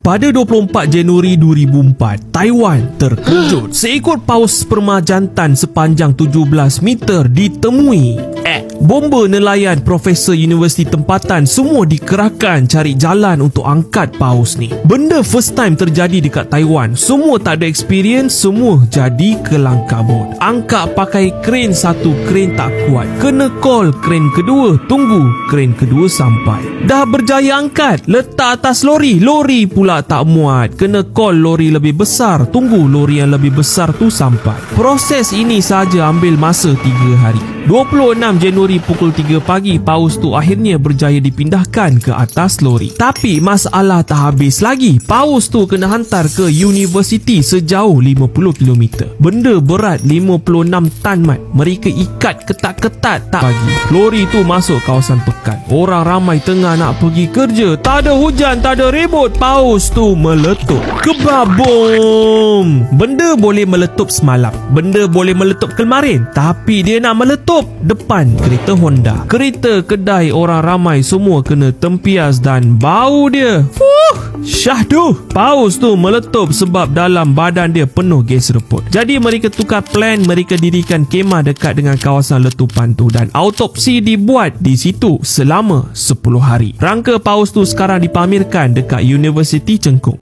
Pada 24 Januari 2004, Taiwan terkejut. Seekor paus sperma jantan sepanjang 17 meter ditemui. Bomber nelayan profesor universiti tempatan semua dikerahkan cari jalan untuk angkat paus ni. Benda first time terjadi dekat Taiwan. Semua tak ada experience, semua jadi kelang kabut. Angkat pakai kren satu, kren tak kuat. Kena call kren kedua, tunggu kren kedua sampai. Dah berjaya angkat, letak atas lori, lori pula tak muat. Kena call lori lebih besar, tunggu lori yang lebih besar tu sampai. Proses ini saja ambil masa 3 hari. 26 Januari pukul 3 pagi, paus tu akhirnya berjaya dipindahkan ke atas lori. Tapi masalah tak habis lagi. Paus tu kena hantar ke universiti sejauh 50 km. Benda berat 56 tan mat. Mereka ikat ketat-ketat tak bagi. Lori tu masuk kawasan pekan. Orang ramai tengah nak pergi kerja. Tak ada hujan, tak ada ribut. Paus tu meletup. Kebabom. Benda boleh meletup semalam, benda boleh meletup kemarin, tapi dia nak meletup depan kereta Honda. Kereta kedai orang ramai semua kena tempias dan bau dia. Syahdu. Paus tu meletup sebab dalam badan dia penuh gas reput. Jadi mereka tukar plan, mereka dirikan kemah dekat dengan kawasan letupan tu dan autopsi dibuat di situ selama 10 hari. Rangka paus tu sekarang dipamerkan dekat Universiti Cengkung.